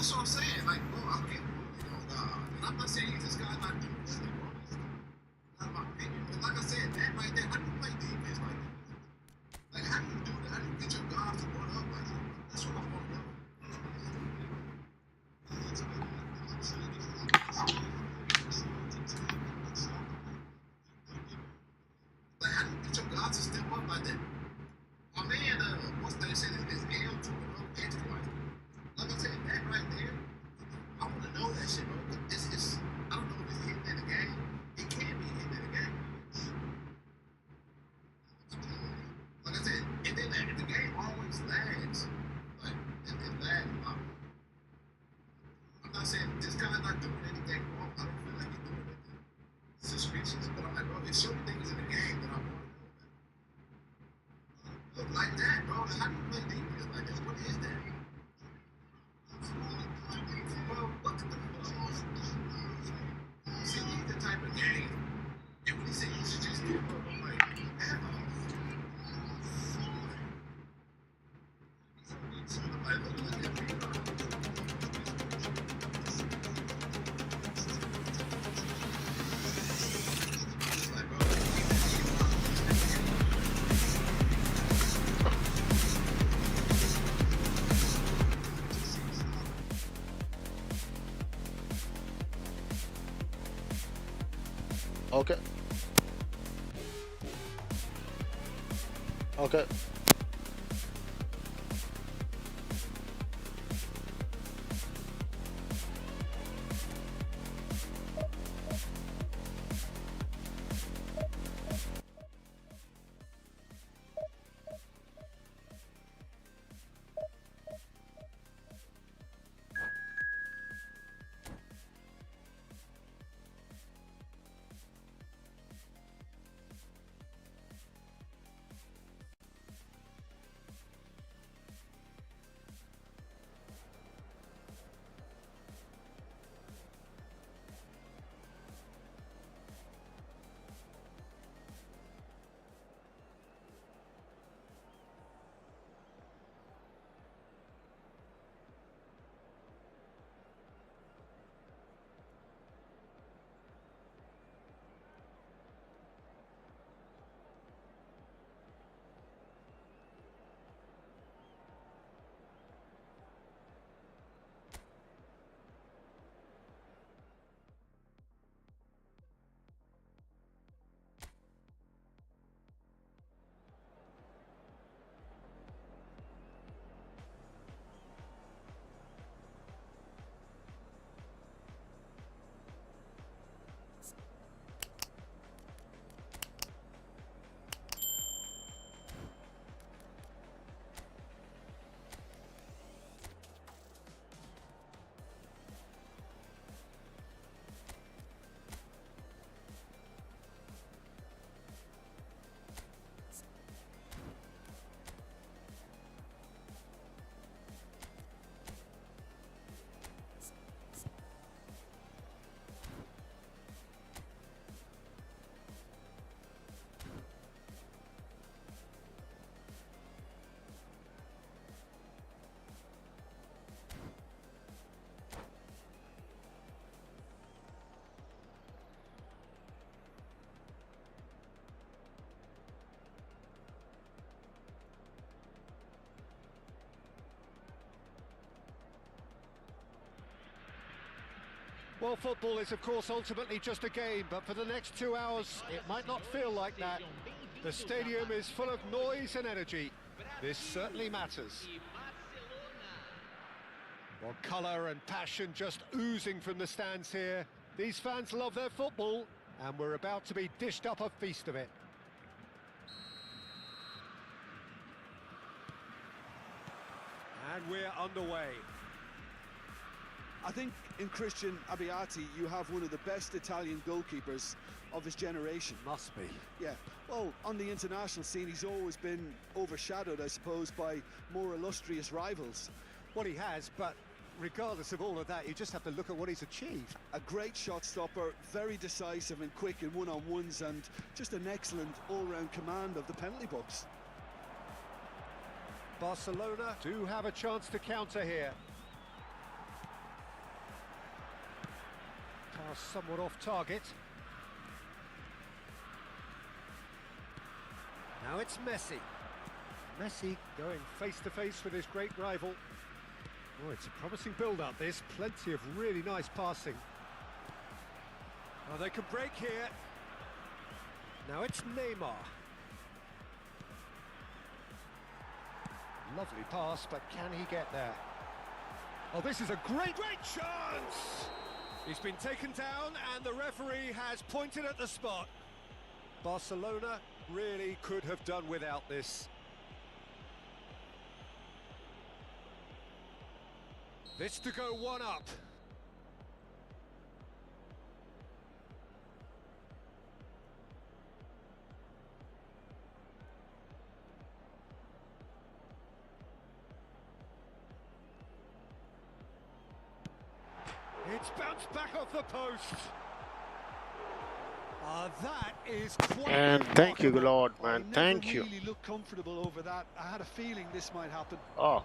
That's what I'm saying. Like, bro, I get, and I'm not saying this guy's not doing this thing, bro. It's not my opinion. But like I said, that right there, how do you play defense like that? Like, how do you do that? How do you get your guys to run up like that? That's what I want to know. Like, how do you get your guys to step up like that? My man, what's that shit is L to X twice. Like I said, that right there, I want to know that shit, bro. It's I don't know if it's hitting in the game. It can be hitting in the game. Like I said, and then the game always lags. Like, it lags a lot. I'm not saying this guy's not doing anything wrong. I don't feel like he's doing anything suspicious. But I'm like, bro, there's certain things in the game that I want to know about. Like that, bro. How do you play defense like that? What is that? Well, what the see, these the type of game. And when he said you should just give up, I'm like, have off. Okay. Okay. Well, football is, of course, ultimately just a game, but for the next 2 hours, it might not feel like that. The stadium is full of noise and energy. This certainly matters. Well, colour and passion just oozing from the stands here. These fans love their football, and we're about to be dished up a feast of it. And we're underway. I think in Christian Abbiati, you have one of the best Italian goalkeepers of his generation. Must be. Yeah, well, on the international scene, he's always been overshadowed, I suppose, by more illustrious rivals. Well, he has, but regardless of all of that, you just have to look at what he's achieved. A great shot stopper, very decisive and quick in one-on-ones, and just an excellent all-round command of the penalty box. Barcelona do have a chance to counter here. somewhat off target. Now it's Messi. Messi going face-to-face with his great rival. Oh, it's a promising build-up, this. Plenty of really nice passing. Oh, they could break here. Now it's Neymar. Lovely pass, but can he get there? Oh, this is a great chance! He's been taken down and the referee has pointed at the spot. Barcelona really could have done without this. This to go one up. It's bounced back off the post. That is quite And thank you, Lord, man. Thank you. I really looked comfortable over that. I had a feeling this might happen. Oh,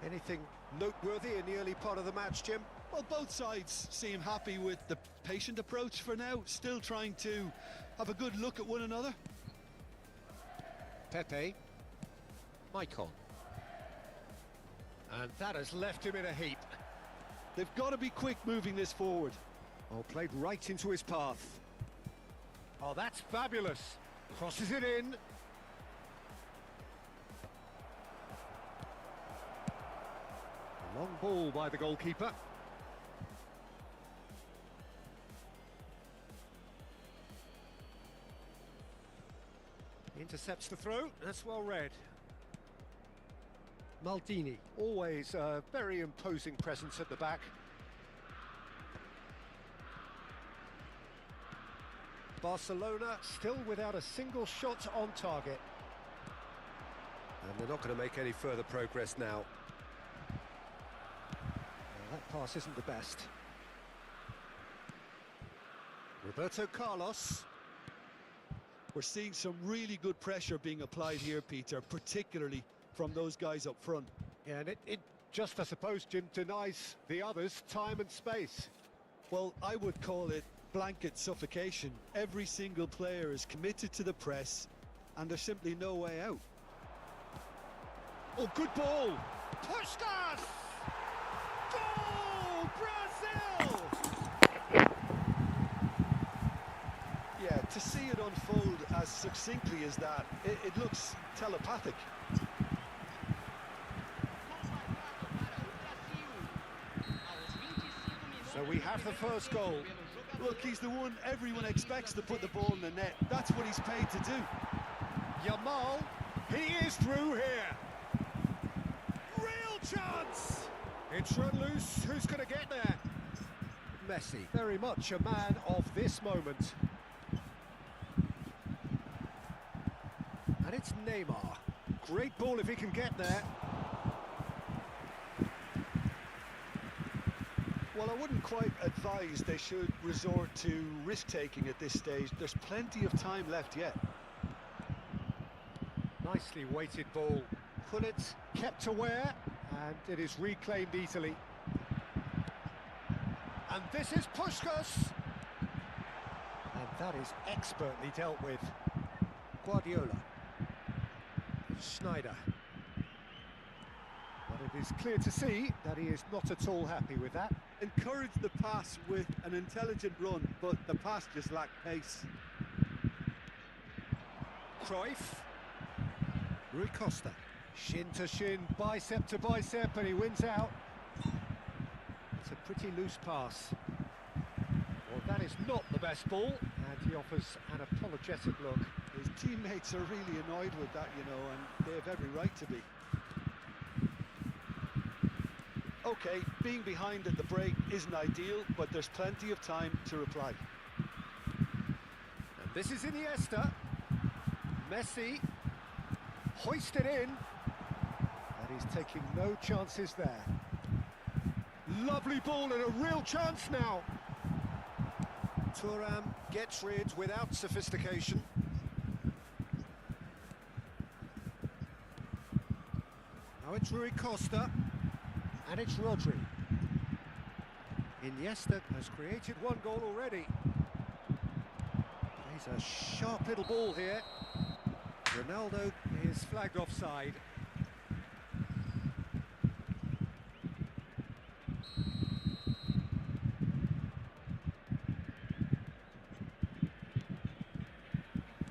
Anything noteworthy in the early part of the match, Jim? Well, both sides seem happy with the patient approach for now, still trying to have a good look at one another. Pepe. Maicon. And that has left him in a heap. They've got to be quick moving this forward. Oh, played right into his path. Oh, that's fabulous. Crosses it in. A long ball by the goalkeeper. Intercepts the throw. That's well read. Maldini, always a very imposing presence at the back. Barcelona still without a single shot on target. And they're not going to make any further progress now. Well, that pass isn't the best. Roberto Carlos. We're seeing some really good pressure being applied here, Peter, particularly from those guys up front. Yeah, and it just, I suppose, Jim, denies the others time and space. Well, I would call it blanket suffocation. Every single player is committed to the press, and there's simply no way out. Oh, good ball! Puskas! Goal! Brazil! Yeah, to see it unfold as succinctly as that, it looks telepathic. So we have the first goal. Look, he's the one everyone expects to put the ball in the net. That's what he's paid to do. Yamal, he is through here. Real chance! It's run loose, who's going to get there? Messi, very much a man of this moment. And it's Neymar. Great ball if he can get there. Well, I wouldn't quite advise they should resort to risk-taking at this stage. There's plenty of time left yet. Nicely weighted ball. Pullet kept aware, and it is reclaimed easily. And this is Puskas. And that is expertly dealt with. Guardiola. Schneider. But it is clear to see that he is not at all happy with that. Encourage the pass with an intelligent run, but the pass just lacked pace. Cruyff. Rui Costa. Shin to shin, bicep to bicep, and he wins out. It's a pretty loose pass. Well, that is not the best ball, and he offers an apologetic look. His teammates are really annoyed with that, you know, and they have every right to be. Okay, being behind at the break isn't ideal, but there's plenty of time to reply. And this is Iniesta. Messi hoisted in, and he's taking no chances there. Lovely ball and a real chance now. Thuram gets rid without sophistication. Now it's Rui Costa, and it's Rodri. Iniesta has created one goal already. Plays a sharp little ball here. Ronaldo is flagged offside.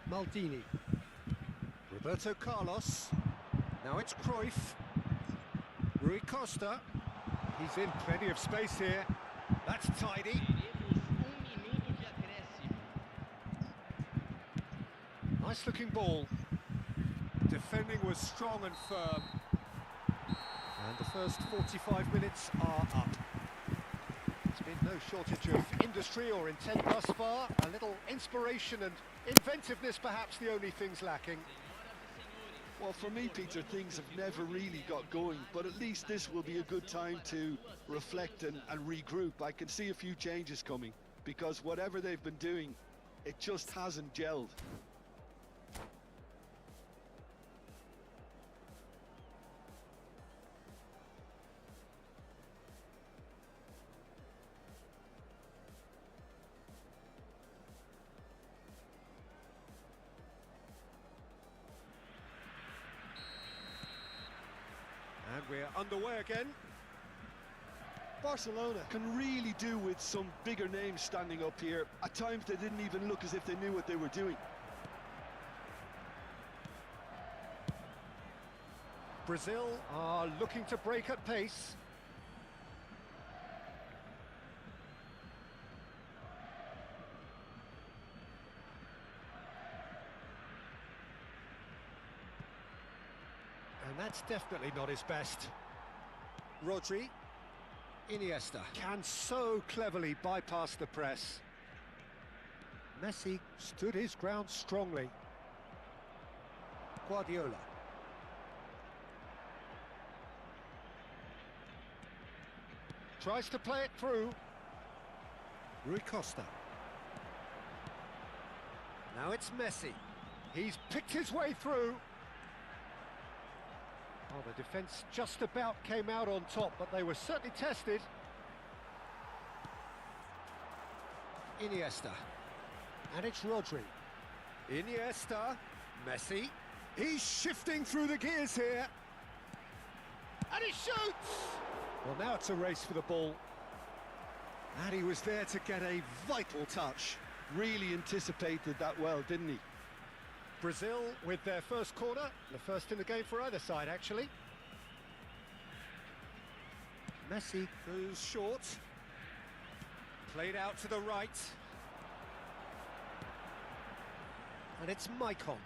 Maldini. Roberto Carlos. Now it's Cruyff. Rui Costa. He's in plenty of space here. That's tidy. Nice looking ball. Defending was strong and firm. And the first 45 minutes are up. There's been no shortage of industry or intent thus far. A little inspiration and inventiveness perhaps the only things lacking. Well, for me, Peter, things have never really got going, but at least this will be a good time to reflect and regroup. I can see a few changes coming, because whatever they've been doing, it just hasn't gelled. And we're underway again. Barcelona can really do with some bigger names standing up here. At times they didn't even look as if they knew what they were doing. Brazil are looking to break at pace. And that's definitely not his best. Rodri. Iniesta can so cleverly bypass the press. Messi stood his ground strongly. Guardiola. Tries to play it through. Rui Costa. Now it's Messi. He's picked his way through. Oh, the defence just about came out on top, but they were certainly tested. Iniesta. And it's Rodri. Iniesta. Messi. He's shifting through the gears here. And he shoots! Well, now it's a race for the ball. And he was there to get a vital touch. Really anticipated that well, didn't he? Brazil with their first corner, the first in the game for either side, actually. Messi goes short. Played out to the right. And it's Maicon.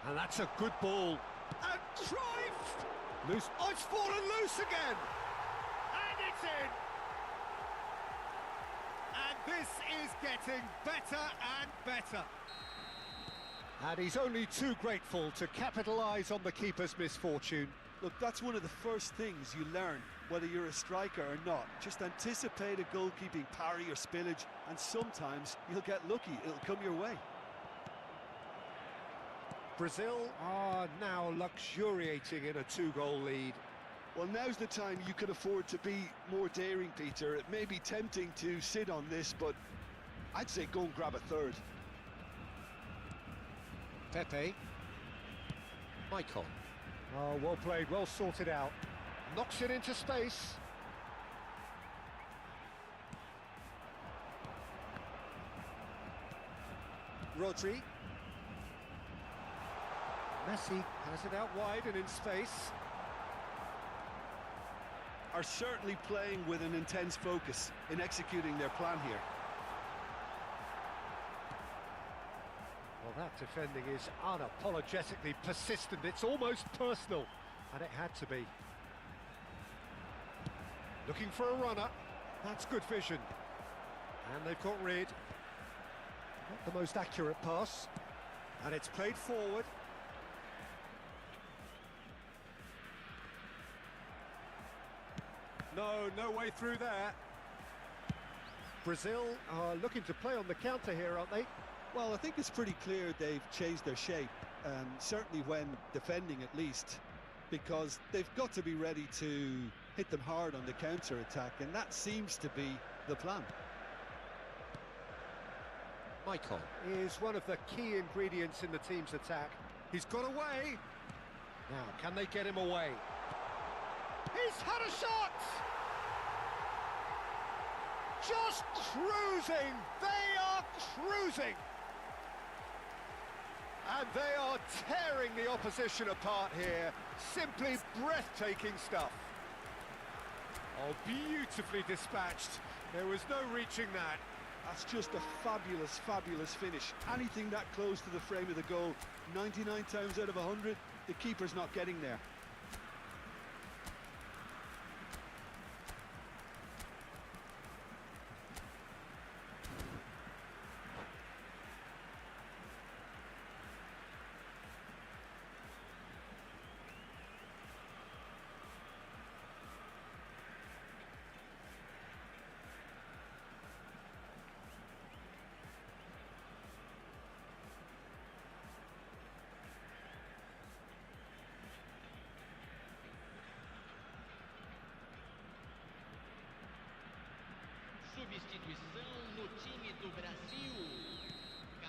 And that's a good ball. And Cruyff! Loose. Oh, it's fallen loose again! And it's in! And this is getting better and better. And he's only too grateful to capitalise on the keeper's misfortune. Look, that's one of the first things you learn, whether you're a striker or not. Just anticipate a goalkeeping parry or spillage, and sometimes you'll get lucky. It'll come your way. Brazil are now luxuriating in a two-goal lead. Well, now's the time you could afford to be more daring, Peter. It may be tempting to sit on this, but I'd say go and grab a third. Pepe. Maicon. Oh, well played, well sorted out. Knocks it into space. Rodri. Messi has it out wide and in space. Are certainly playing with an intense focus in executing their plan here. Well, that defending is unapologetically persistent. It's almost personal, and it had to be. Looking for a runner. That's good vision. And they've got rid. Not the most accurate pass. And it's played forward. No way through there. Brazil are looking to play on the counter here, aren't they? Well, I think it's pretty clear they've changed their shape, certainly when defending at least, because they've got to be ready to hit them hard on the counter-attack, and that seems to be the plan. Michael is one of the key ingredients in the team's attack. He's got away. Now, can they get him away? He's had a shot! Just cruising! They are cruising! And they are tearing the opposition apart here. Simply breathtaking stuff. Oh, beautifully dispatched. There was no reaching that. That's just a fabulous, fabulous finish. Anything that close to the frame of the goal, 99 times out of 100, the keeper's not getting there.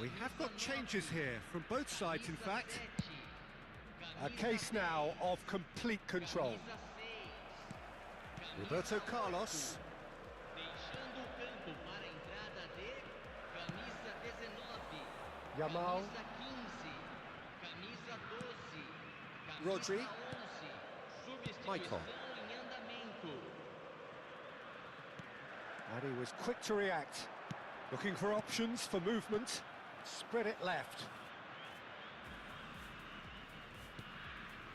We have got changes here from both sides, in fact. A case now of complete control. Roberto Carlos. Yamal. Rodri. Michael. And he was quick to react. Looking for options for movement. Spread it left.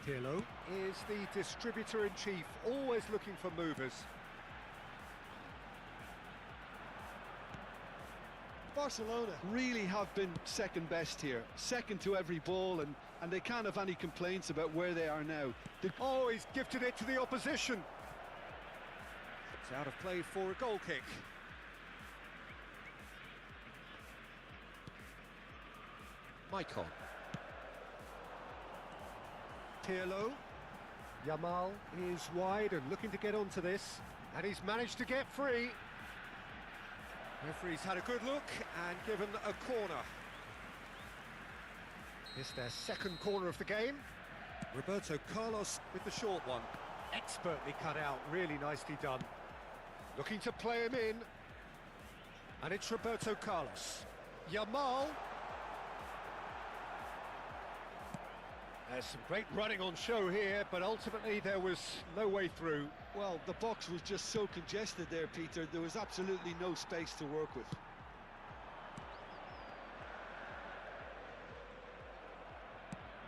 Pirlo is the distributor-in-chief, always looking for movers. Barcelona really have been second best here, second to every ball, and they can't have any complaints about where they are now. Oh, he's gifted it to the opposition. It's out of play for a goal kick. Michael. Pirlo. Yamal is wide and looking to get onto this, and he's managed to get free. Referee's had a good look and given a corner. It's their second corner of the game. Roberto Carlos with the short one. Expertly cut out, really nicely done. Looking to play him in. And it's Roberto Carlos. Yamal. There's some great running on show here, but ultimately there was no way through. Well, the box was just so congested there, Peter. There was absolutely no space to work with.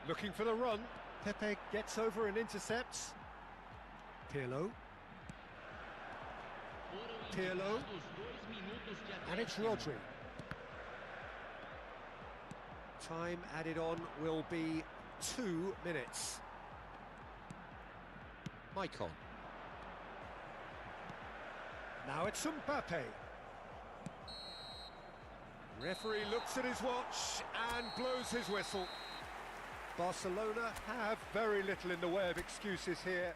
Looking for the run. Pepe gets over and intercepts. Pirlo. Pirlo. And it's Rodri. Time added on will be 2 minutes. Michael. Now it's Mbappe. Referee looks at his watch and blows his whistle. Barcelona have very little in the way of excuses here.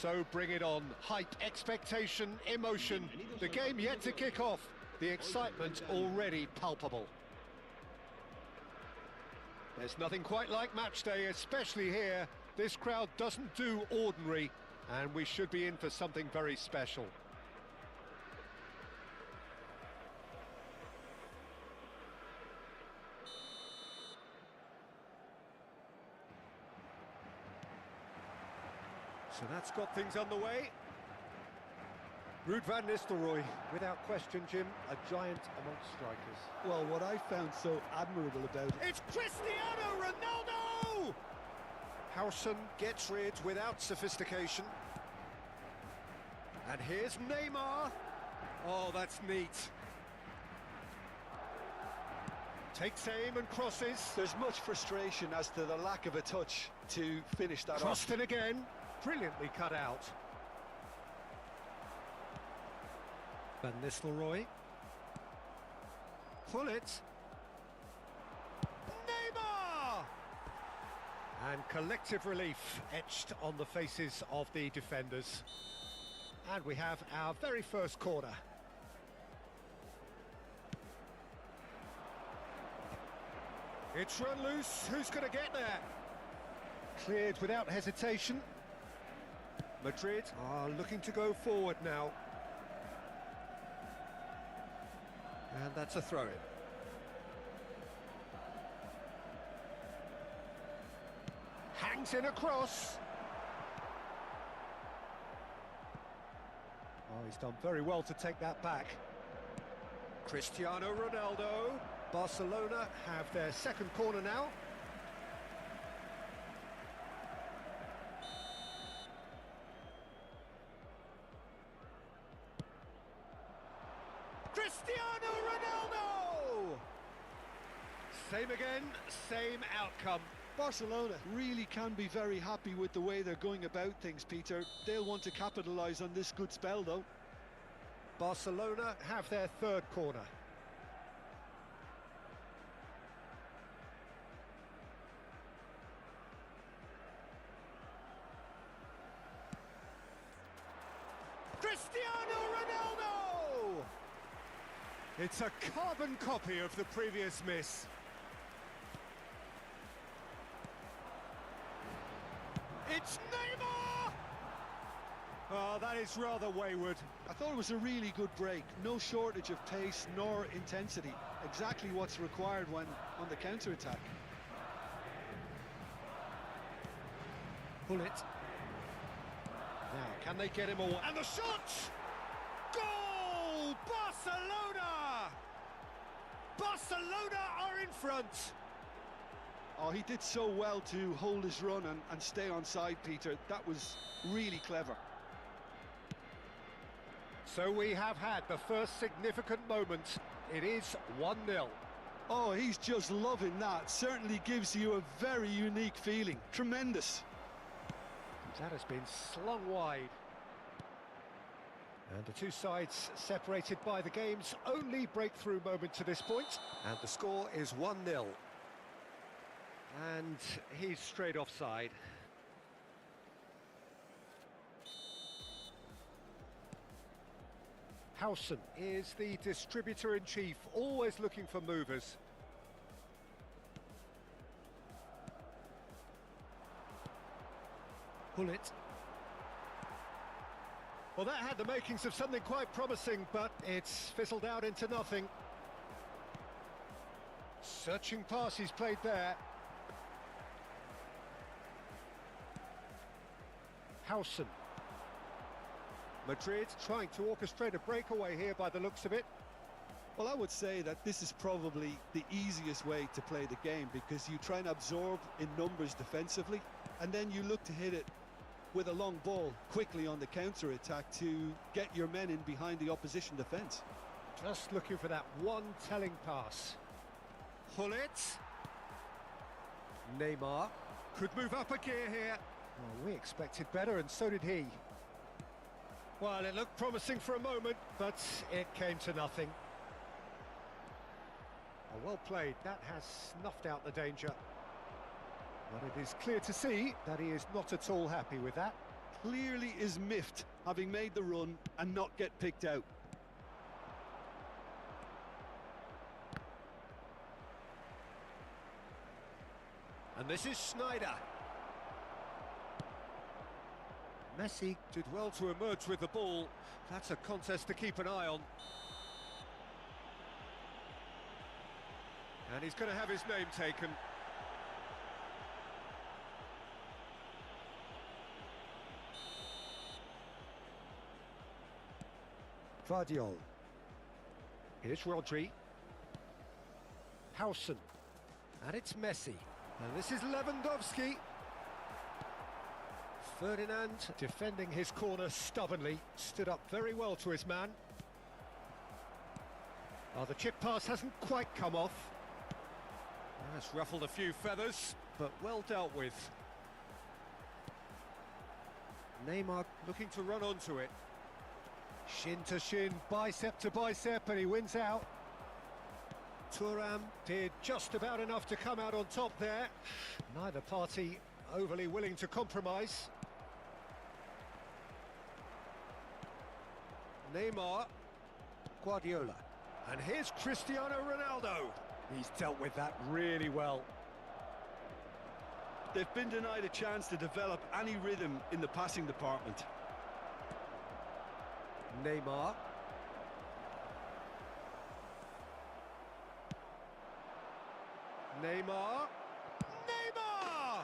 So bring it on. Hype, expectation, emotion. The game yet to kick off. The excitement already palpable. There's nothing quite like match day, especially here. This crowd doesn't do ordinary, and we should be in for something very special. So that's got things underway. Ruud van Nistelrooy, without question, Jim, a giant amongst strikers. Well, what I found so admirable about it... It's Cristiano Ronaldo! Howson gets rid without sophistication. And here's Neymar. Oh, that's neat. Takes aim and crosses. There's much frustration as to the lack of a touch to finish that off. Crossed in again. Brilliantly cut out. Van Nistelrooy. Pull it. Neymar! And collective relief etched on the faces of the defenders. And we have our very first corner. It's run loose. Who's going to get there? Cleared without hesitation. Madrid are looking to go forward now. And that's a throw-in. Hangs in a cross. Oh, he's done very well to take that back. Cristiano Ronaldo. Barcelona have their second corner now. Cristiano Ronaldo! Same again, same outcome. Barcelona really can be very happy with the way they're going about things, Peter. They'll want to capitalise on this good spell, though. Barcelona have their third corner. Cristiano Ronaldo! It's a carbon copy of the previous miss. It's Neymar! Oh, that is rather wayward. I thought it was a really good break. No shortage of pace nor intensity. Exactly what's required when on the counter-attack. Pull it. Now, can they get him away? And the shot! Goal! Barcelona! Barcelona are in front! Oh, he did so well to hold his run and stay on side, Peter. That was really clever. So we have had the first significant moment. It is 1-0. Oh, he's just loving that. Certainly gives you a very unique feeling. Tremendous. That has been slung wide. And the two sides separated by the game's only breakthrough moment to this point. And the score is 1-0. And he's straight offside. Howson is the distributor-in-chief, always looking for movers. Pull it. Well, that had the makings of something quite promising, but it's fizzled out into nothing. Searching pass he's played there. Howson. Madrid trying to orchestrate a breakaway here by the looks of it. Well, I would say that this is probably the easiest way to play the game, because you try and absorb in numbers defensively, and then you look to hit it with a long ball quickly on the counter-attack to get your men in behind the opposition defence. Just looking for that one telling pass. Pull it. Neymar could move up a gear here. Well, we expected better, and so did he. Well, it looked promising for a moment, but it came to nothing. Oh, well played. That has snuffed out the danger. But it is clear to see that he is not at all happy with that. clearly is miffed, having made the run and not get picked out. And this is Schneider. Messi did well to emerge with the ball. That's a contest to keep an eye on. And he's going to have his name taken. Vardiol. Here's Rodri. Howson. And it's Messi. And this is Lewandowski. Ferdinand defending his corner stubbornly, stood up very well to his man. Oh, the chip pass hasn't quite come off. That's ruffled a few feathers, but well dealt with. Neymar looking to run onto it. Shin to shin, bicep to bicep, and he wins out. Thuram did just about enough to come out on top there. Neither party overly willing to compromise. Neymar, Guardiola, and here's Cristiano Ronaldo. He's dealt with that really well. They've been denied a chance to develop any rhythm in the passing department. Neymar. Neymar. Neymar!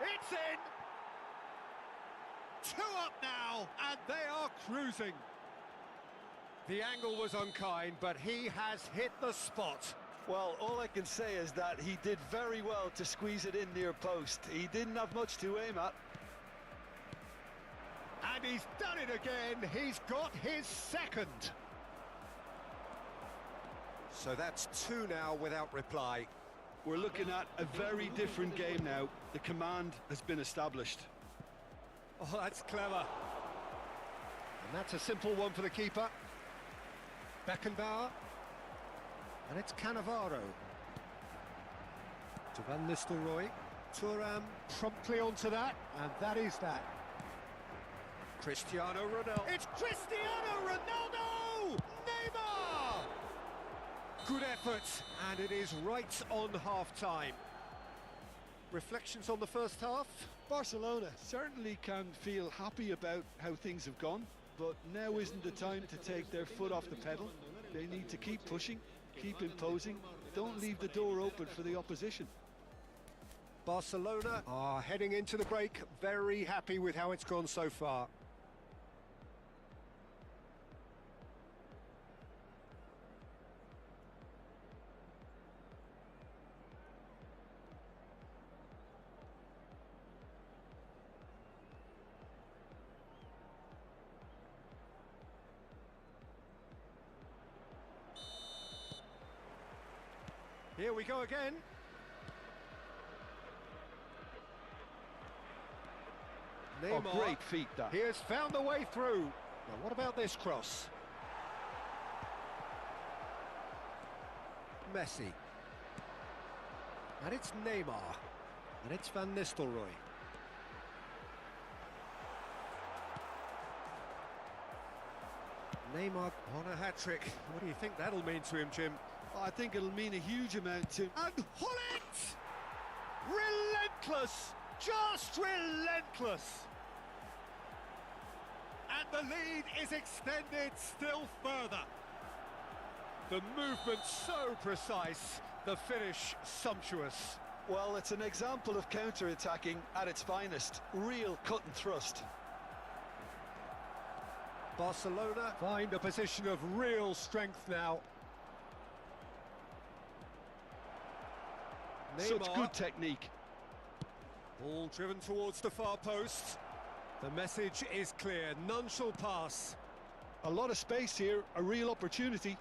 It's in! 2 up now, and they are cruising. The angle was unkind, but he has hit the spot. Well, all I can say is that he did very well to squeeze it in near post. He didn't have much to aim at. And he's done it again. He's got his second. So that's 2 now without reply. We're looking at a very different game now. The command has been established. Oh, that's clever. And that's a simple one for the keeper. Beckenbauer. And it's Cannavaro. To Van Nistelrooy. Thuram promptly onto that, and that is that. Cristiano Ronaldo. It's Cristiano Ronaldo! Neymar! Good effort, and it is right on half-time. Reflections on the first half? Barcelona certainly can feel happy about how things have gone, but now isn't the time to take their foot off the pedal. They need to keep pushing, keep imposing, don't leave the door open for the opposition. Barcelona are heading into the break, very happy with how it's gone so far. Here we go again. Neymar. Oh, great feat that. He has found the way through. Now what about this cross? Messi. And it's Neymar. And it's Van Nistelrooy. Neymar on a hat-trick. What do you think that'll mean to him, Jim? I think it'll mean a huge amount to... And Hullet! Relentless! Just relentless! And the lead is extended still further. The movement so precise, the finish sumptuous. Well, it's an example of counter-attacking at its finest. Real cut and thrust. Barcelona find a position of real strength now. Neymar. Such good technique. Ball driven towards the far post. The message is clear, none shall pass. A lot of space here, a real opportunity.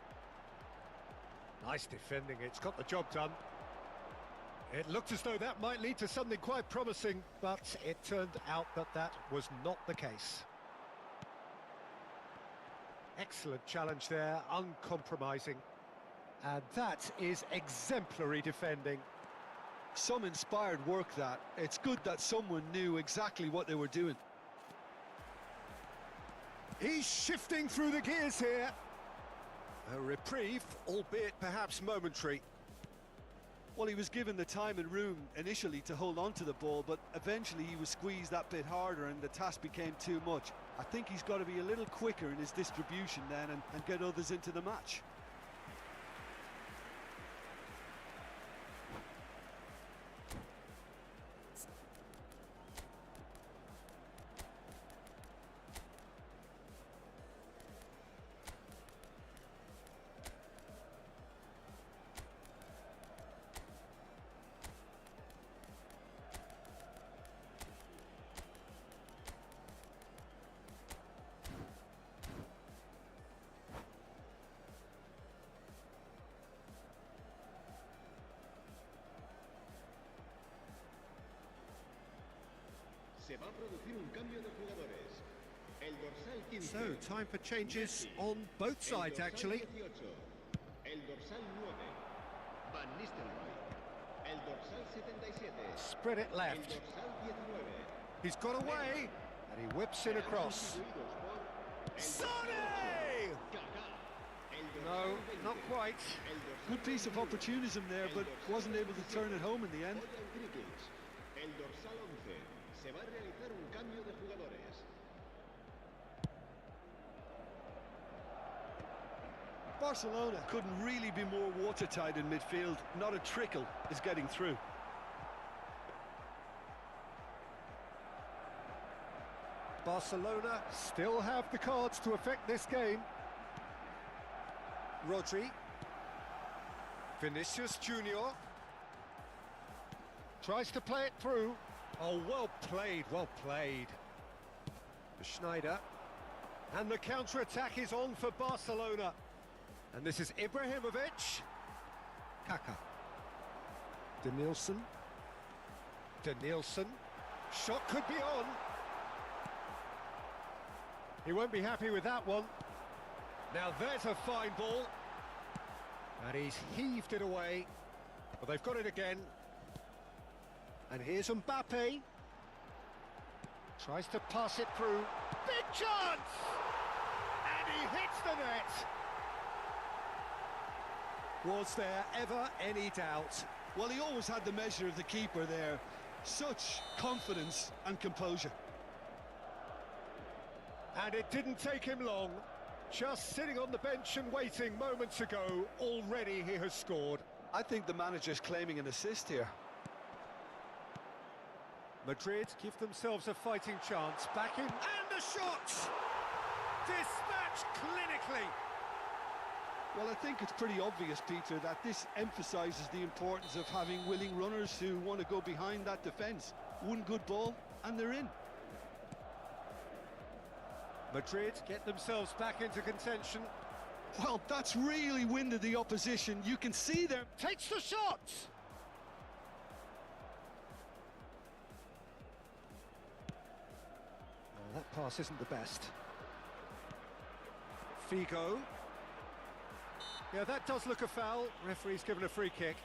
Nice defending, it's got the job done. It looked as though that might lead to something quite promising, but it turned out that that was not the case. Excellent challenge there, uncompromising. And that is exemplary defending. Some inspired work that. It's good that someone knew exactly what they were doing. He's shifting through the gears here. A reprieve, albeit perhaps momentary. Well, he was given the time and room initially to hold on to the ball, but eventually he was squeezed that bit harder and the task became too much. I think he's got to be a little quicker in his distribution then and get others into the match. Se va a producir un cambio de jugadores. El dorsal 15. So, time for changes on both sides, actually. El dorsal 9. Van Nistelrooy. El dorsal 77. Spread it El left. dorsal 19. He's got away, and he whips it across. Sonny! No, not quite. Good piece of opportunism there, but wasn't able to turn it home in the end. El dorsal 11. Se va a realizar un cambio de jugadores. Barcelona couldn't really be more watertight in midfield. Not a trickle is getting through. Barcelona still have the cards to affect this game. Rodri. Vinicius Junior. Tries to play it through. Oh, well played, well played. Schneider. And the counter-attack is on for Barcelona. And this is Ibrahimovic. Kaka. Denilson. Denilson. Shot could be on. He won't be happy with that one. Now there's a fine ball. And he's heaved it away. But they've got it again. And here's Mbappe. Tries to pass it through. Big chance! And he hits the net. Was there ever any doubt? Well, he always had the measure of the keeper there. Such confidence and composure. And it didn't take him long. Just sitting on the bench and waiting moments ago, already he has scored. I think the manager's claiming an assist here. Madrid give themselves a fighting chance. Back in, and the shot! Dispatched clinically. Well, I think it's pretty obvious, Peter, that this emphasises the importance of having willing runners who want to go behind that defence. One good ball, and they're in. Madrid get themselves back into contention. Well, that's really winded the opposition. You can see them. Takes the shot! Oh, that pass isn't the best. Figo. Yeah, that does look a foul. Referee's given a free kick.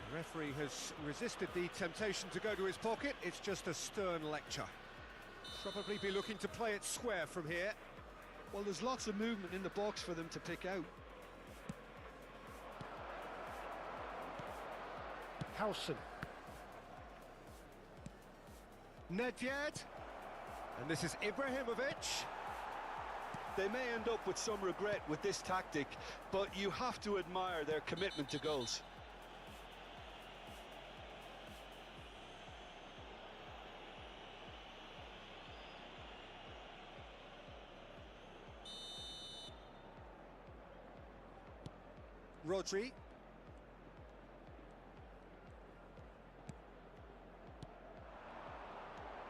The referee has resisted the temptation to go to his pocket. It's just a stern lecture. Probably be looking to play it square from here. Well, there's lots of movement in the box for them to pick out. Howson. Nedved. And this is Ibrahimovic. They may end up with some regret with this tactic, but you have to admire their commitment to goals. Rodri.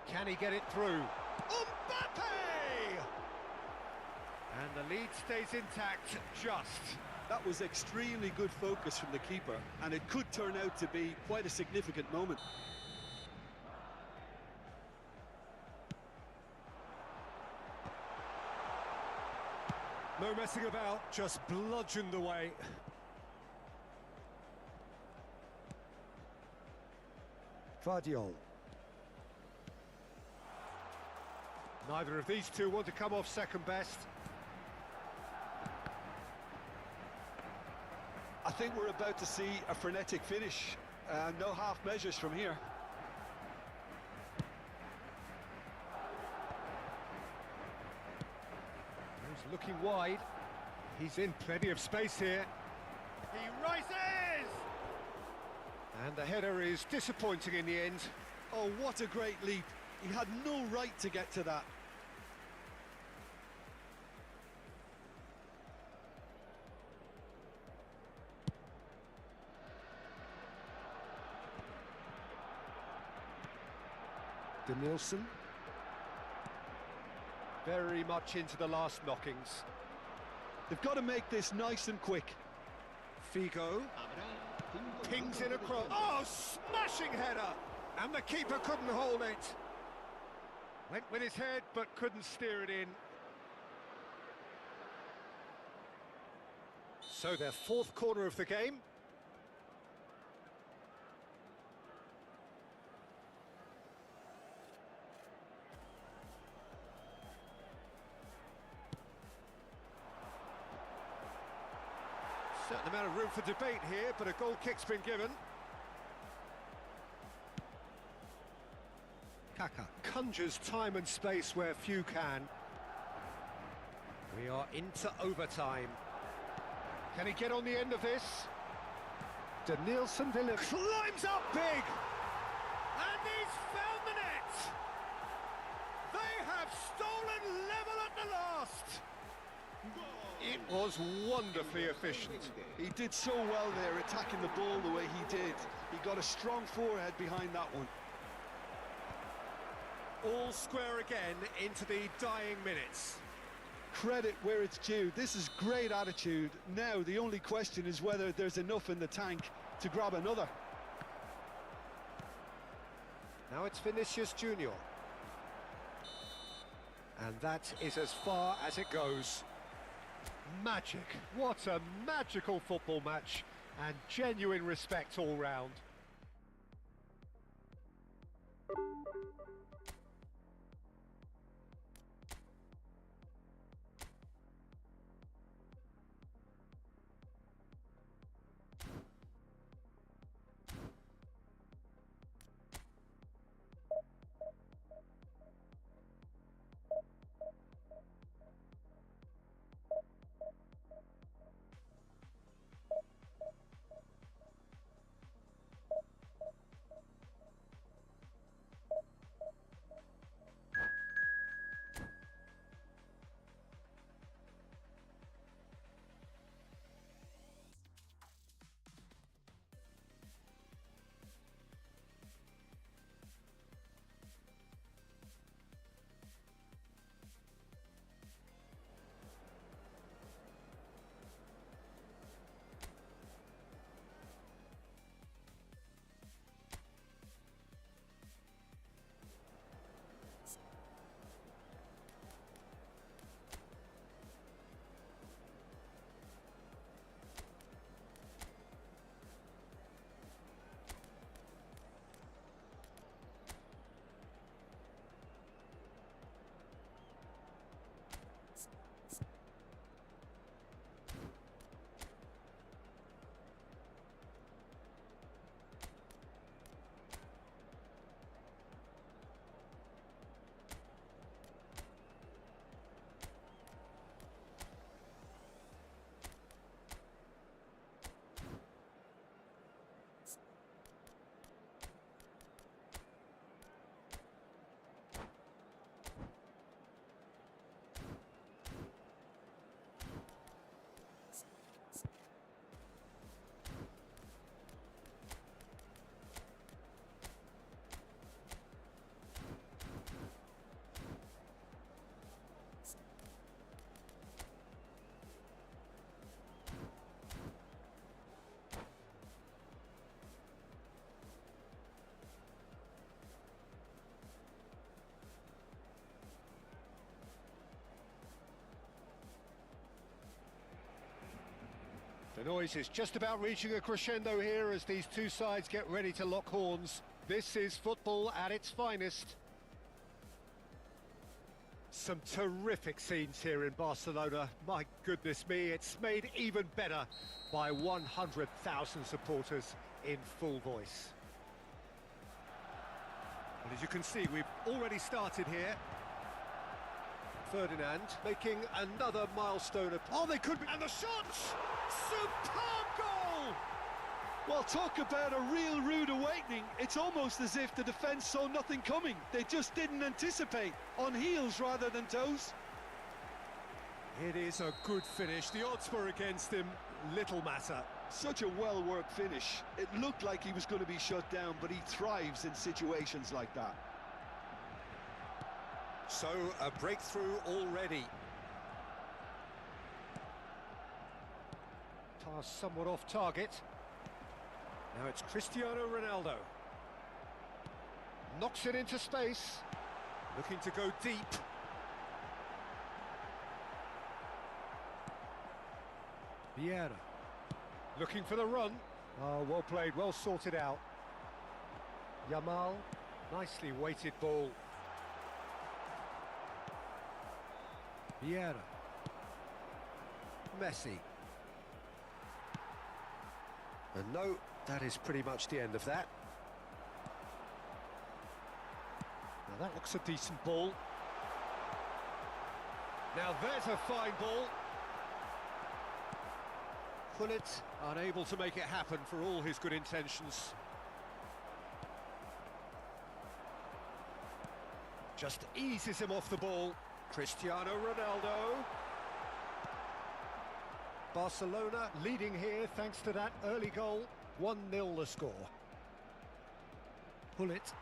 Can he get it through? Mbappe! And the lead stays intact, just. That was extremely good focus from the keeper, and it could turn out to be quite a significant moment. No messing about, just bludgeoned away. Vardiol. Neither of these two want to come off second best. I think we're about to see a frenetic finish. No half measures from here. He's looking wide. He's in plenty of space here. He rises! And the header is disappointing in the end. Oh, what a great leap. He had no right to get to that. Danielson. Very much into the last knockings. They've got to make this nice and quick. Figo pings in across. Oh, smashing header! And the keeper couldn't hold it. Went with his head, but couldn't steer it in. So their fourth corner of the game. Certain amount of room for debate here, but a goal kick's been given. Kaka conjures time and space where few can. We are into overtime. Can he get on the end of this? Danielson climbs up big! And he's found the net! They have stolen level at the last! It was wonderfully efficient. He did so well there, attacking the ball the way he did. He got a strong forehead behind that one. All square again into the dying minutes. Credit where it's due. This is great attitude. Now the only question is whether there's enough in the tank to grab another. Now it's Vinicius Junior. And that is as far as it goes. Magic. What a magical football match, and genuine respect all round. The noise is just about reaching a crescendo here as these two sides get ready to lock horns. This is football at its finest. Some terrific scenes here in Barcelona. My goodness me, it's made even better by 100,000 supporters in full voice. And as you can see, we've already started here. Ferdinand making another milestone. Oh, they could be... And the shots! Superb goal! Well, talk about a real rude awakening. It's almost as if the defence saw nothing coming. They just didn't anticipate. On heels rather than toes. It is a good finish. The odds were against him. Little matter. Such a well-worked finish. It looked like he was going to be shut down, but he thrives in situations like that. So, a breakthrough already. Pass somewhat off target. Now it's Cristiano Ronaldo. Knocks it into space. Looking to go deep. Vieira. Looking for the run. Oh, well played, well sorted out. Yamal. Nicely weighted ball. Vieira. Messi. And no, that is pretty much the end of that. Now that looks a decent ball. Now there's a fine ball. Pullet unable to make it happen for all his good intentions. Just eases him off the ball. Cristiano Ronaldo. Barcelona leading here thanks to that early goal. 1-0 the score. Pullet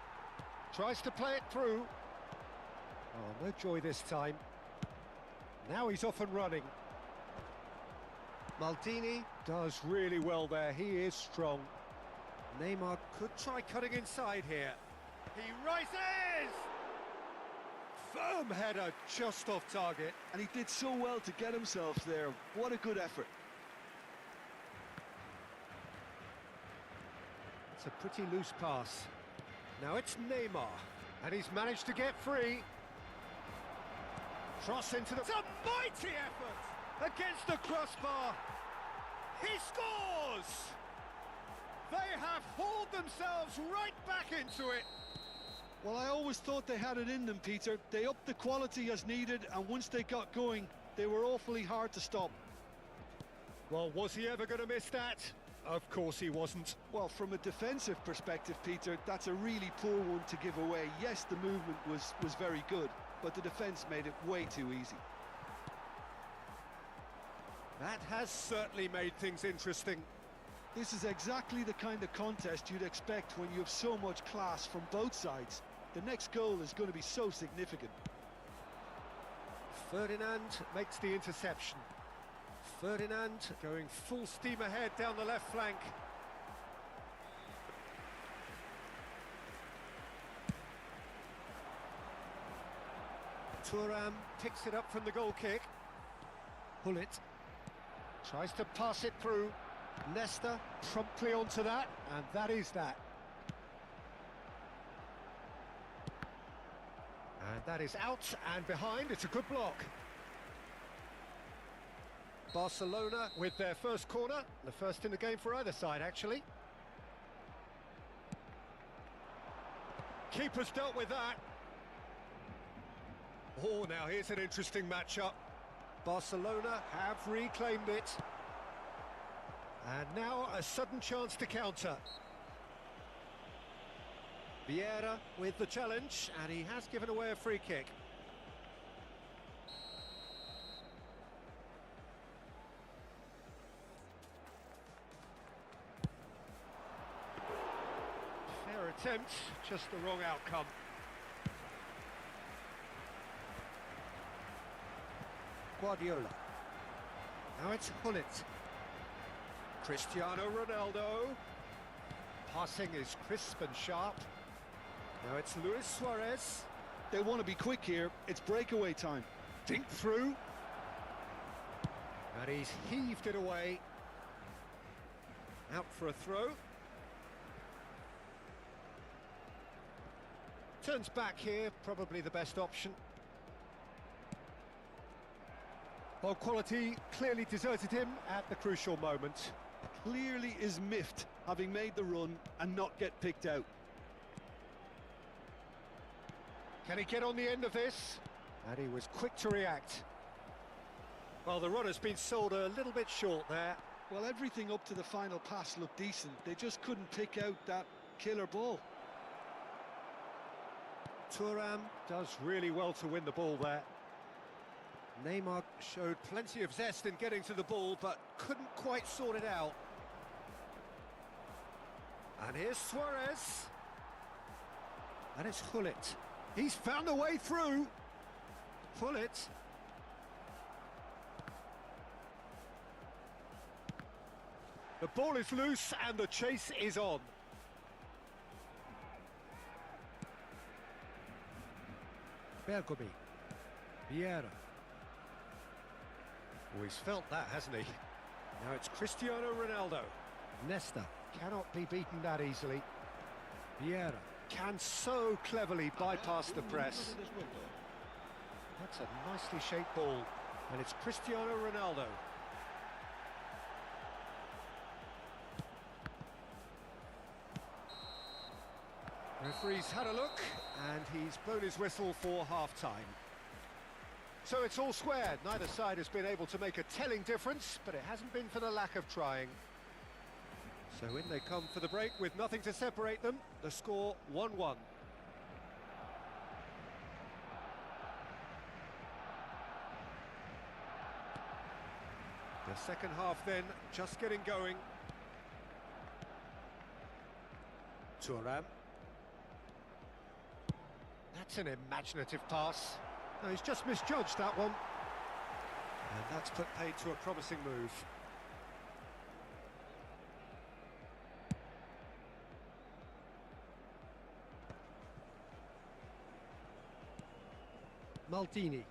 tries to play it through. Oh, no joy this time. Now he's off and running. Maldini does really well there. He is strong. Neymar could try cutting inside here. He rises! Firm header just off target. And he did so well to get himself there. What a good effort. It's a pretty loose pass. Now it's Neymar. And he's managed to get free. Cross into the... It's a mighty effort against the crossbar. He scores! They have hauled themselves right back into it. Well, I always thought they had it in them, Peter. They upped the quality as needed, and once they got going, they were awfully hard to stop. Well, was he ever going to miss that? Of course he wasn't. Well, from a defensive perspective, Peter, that's a really poor one to give away. Yes, the movement was very good, but the defence made it way too easy. That has certainly made things interesting. This is exactly the kind of contest you'd expect when you have so much class from both sides. The next goal is going to be so significant. Ferdinand makes the interception. Ferdinand going full steam ahead down the left flank. Thuram picks it up from the goal kick. Pullet tries to pass it through. Leicester promptly onto that, and that is that. And that is out and behind. It's a good block. Barcelona with their first corner, the first in the game for either side, actually. Keeper's dealt with that. Oh, now here's an interesting matchup. Barcelona have reclaimed it. And now a sudden chance to counter. Vieira with the challenge, and he has given away a free kick. Fair attempt, just the wrong outcome. Guardiola. Now it's Pullet. Cristiano Ronaldo. Passing is crisp and sharp. Now it's Luis Suarez. They want to be quick here. It's breakaway time. Dink through. And he's heaved it away. Out for a throw. Turns back here, probably the best option. Well, quality clearly deserted him at the crucial moment. Clearly is miffed, having made the run and not get picked out. Can he get on the end of this? And he was quick to react. Well, the run has been sold a little bit short there. Well, everything up to the final pass looked decent. They just couldn't pick out that killer ball. Thuram does really well to win the ball there. Neymar showed plenty of zest in getting to the ball, but couldn't quite sort it out. And here's Suarez. And it's Hullet. He's found a way through. Hullet. The ball is loose and the chase is on. Bergomi. Vieira. Oh, he's felt that, hasn't he? Now it's Cristiano Ronaldo. Nesta cannot be beaten that easily. Vieira can so cleverly bypass the press. That's a nicely shaped ball. And it's Cristiano Ronaldo. Referee's had a look, and he's blown his whistle for half-time. So it's all square. Neither side has been able to make a telling difference, but it hasn't been for the lack of trying. So in they come for the break with nothing to separate them. The score 1-1. The second half then just getting going. Thuram. That's an imaginative pass. No, he's just misjudged that one. And that's put paid to a promising move. Maldini.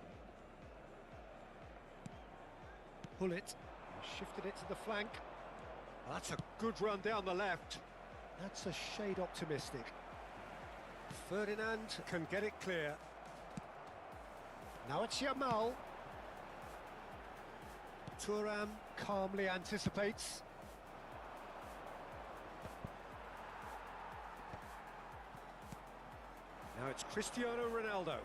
Hullet. Shifted it to the flank. That's a good run down the left. That's a shade optimistic. Ferdinand can get it clear. Now it's Yamal. Thuram calmly anticipates. Now it's Cristiano Ronaldo.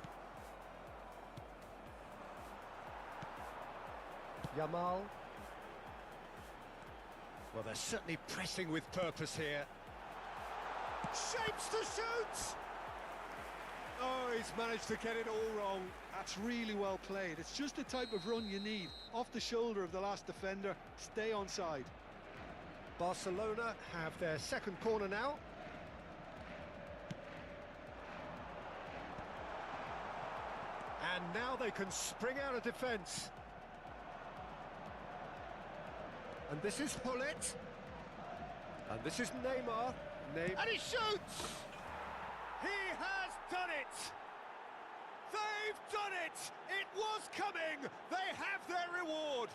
Yamal. Well, they're certainly pressing with purpose here. Shapes to shoot! Oh, he's managed to get it all wrong. That's really well played. It's just the type of run you need. Off the shoulder of the last defender, stay onside. Barcelona have their second corner now. And now they can spring out of defence. And this is Hullet. And this is Neymar. And he shoots! He has done it! They've done it! It was coming! They have their reward!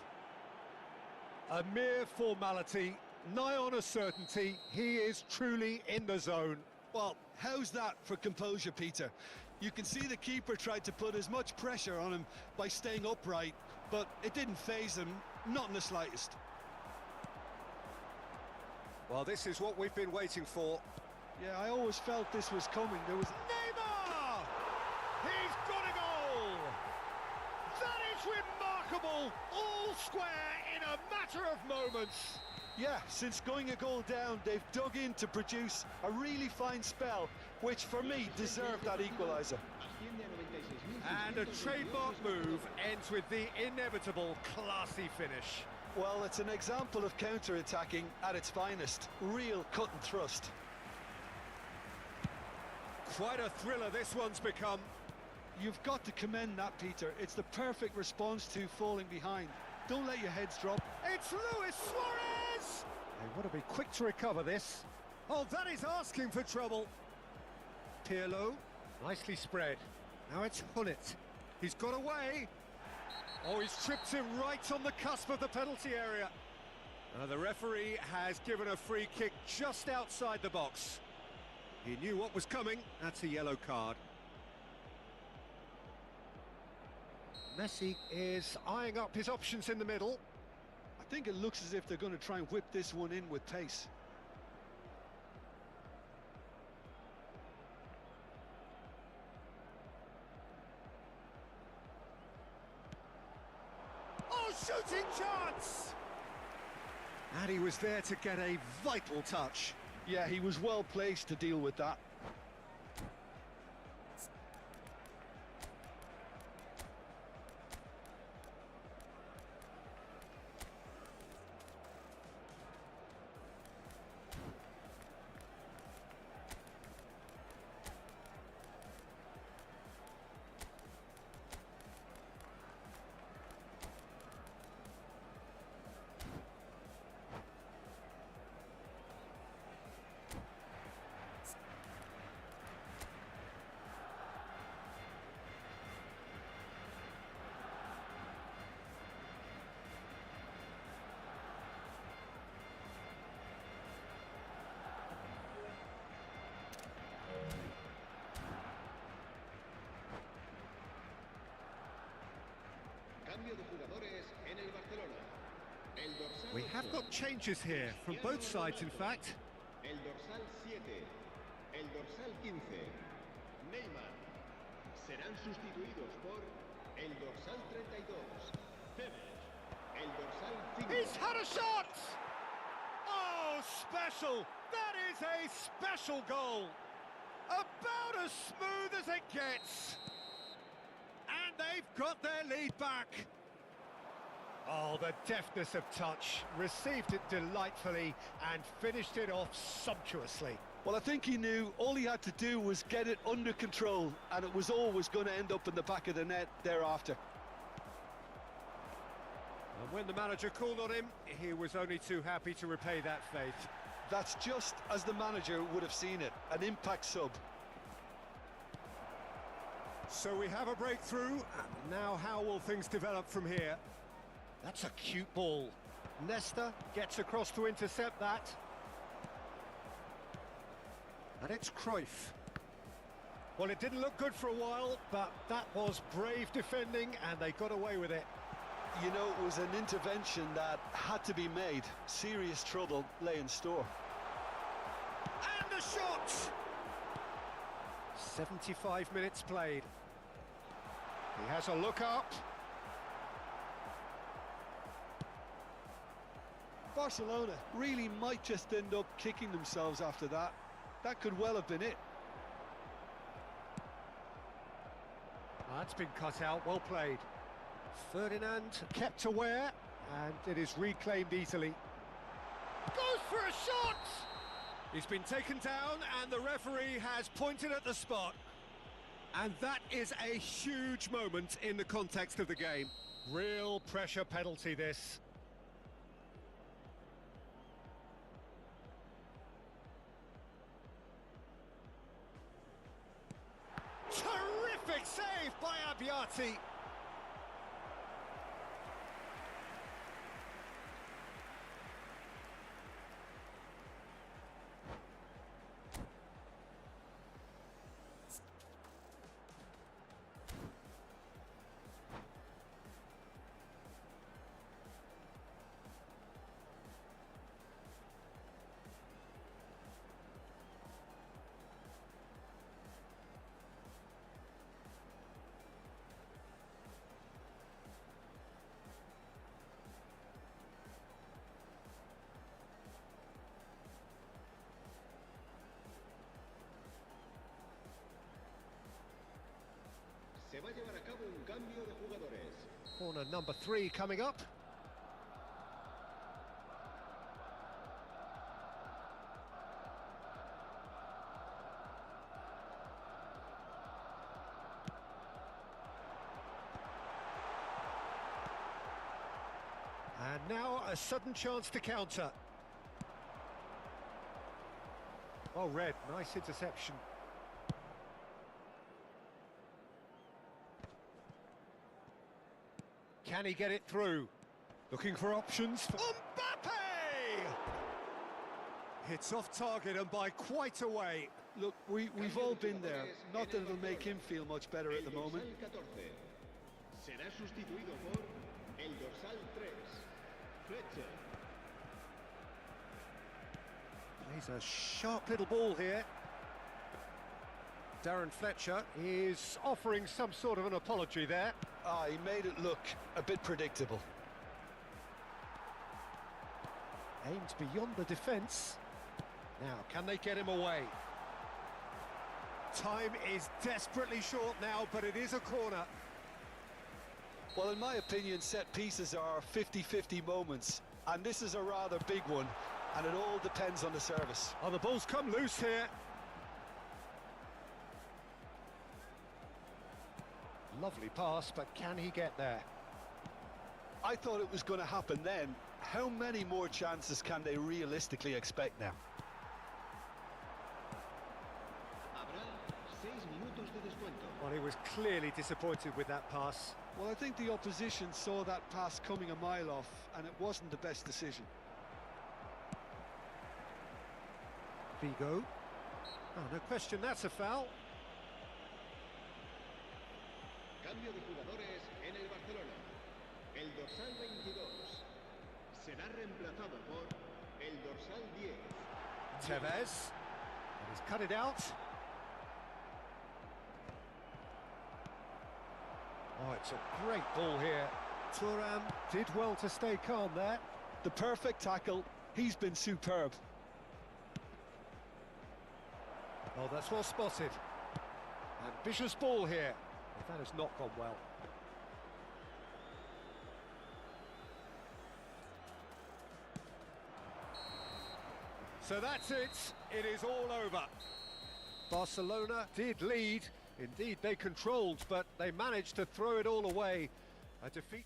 A mere formality, nigh on a certainty. He is truly in the zone. Well, how's that for composure, Peter? You can see the keeper tried to put as much pressure on him by staying upright, but it didn't faze him, not in the slightest. Well, this is what we've been waiting for. Yeah, I always felt this was coming. There was... Neymar! He's got a goal! That is remarkable! All square in a matter of moments. Yeah, since going a goal down, they've dug in to produce a really fine spell, which for me deserved that equaliser. And a trademark move ends with the inevitable classy finish. Well, it's an example of counter-attacking at its finest. Real cut and thrust. Quite a thriller this one's become. You've got to commend that, Peter. It's the perfect response to falling behind. Don't let your heads drop. It's Luis Suarez! They want to be quick to recover this. Oh, that is asking for trouble. Pirlo, nicely spread. Now it's Hullet. He's got away. Oh, he's tripped him right on the cusp of the penalty area. The referee has given a free kick just outside the box. He knew what was coming. That's a yellow card. Messi is eyeing up his options in the middle. I think it looks as if they're going to try and whip this one in with pace. Oh, shooting chance! And he was there to get a vital touch. Yeah, he was well placed to deal with that. Cambio de jugadores en el Barcelona. El dorsal We have 8, got changes here, from both sides in fact. el dorsal 7, el dorsal 15, Neymar. Serán sustituidos por el dorsal 32, Tevez, el dorsal 5. He's had a shot! Oh, special! That is a special goal! About as smooth as it gets! And they've got their lead back! Oh, the deftness of touch, received it delightfully and finished it off sumptuously. Well, I think he knew all he had to do was get it under control, and it was always going to end up in the back of the net thereafter. And when the manager called on him, he was only too happy to repay that faith. That's just as the manager would have seen it, an impact sub. So we have a breakthrough, and now how will things develop from here? That's a cute ball. Nesta gets across to intercept that. And it's Cruyff. Well, it didn't look good for a while, but that was brave defending, and they got away with it. You know, it was an intervention that had to be made. Serious trouble lay in store. And a shot! 75 minutes played. He has a look up. Barcelona really might just end up kicking themselves after that. That could well have been it. That's been cut out, well played. Ferdinand kept aware, and it is reclaimed easily. Goes for a shot! He's been taken down, and the referee has pointed at the spot. And that is a huge moment in the context of the game. Real pressure penalty, this. Terrific save by Abbiati. Se va a llevar a cabo un cambio de jugadores. Corner number 3 coming up. And now a sudden chance to counter. Oh, Red, nice interception. Can he get it through? Looking for options for Mbappe! Hits off target and by quite a way. Look, we've all been there. Not that it'll make him feel much better at the moment. El dorsal 14, Será sustituido por el dorsal 3, Fletcher. Plays a sharp little ball here. Darren Fletcher is offering some sort of an apology there. Ah, he made it look a bit predictable. Aimed beyond the defence. Now, can they get him away? Time is desperately short now, but it is a corner. Well, in my opinion, set pieces are 50-50 moments, and this is a rather big one, and it all depends on the service. Oh, the ball's come loose here. Lovely pass, but can he get there? I thought it was going to happen then. How many more chances can they realistically expect now? Habrá 6 minutos de descuento. Well, he was clearly disappointed with that pass. Well, I think the opposition saw that pass coming a mile off, and it wasn't the best decision. Vigo. Oh, no question, that's a foul. Cambio de jugadores en el Barcelona. El dorsal 22 será reemplazado por el dorsal 10. Tevez. And he's cut it out. Oh, it's a great ball here. Thuram did well to stay calm there. The perfect tackle. He's been superb. Oh, that's well spotted. Ambitious ball here. But that has not gone well. So that's it. It is all over. Barcelona did lead. Indeed, they controlled, but they managed to throw it all away. A defeat.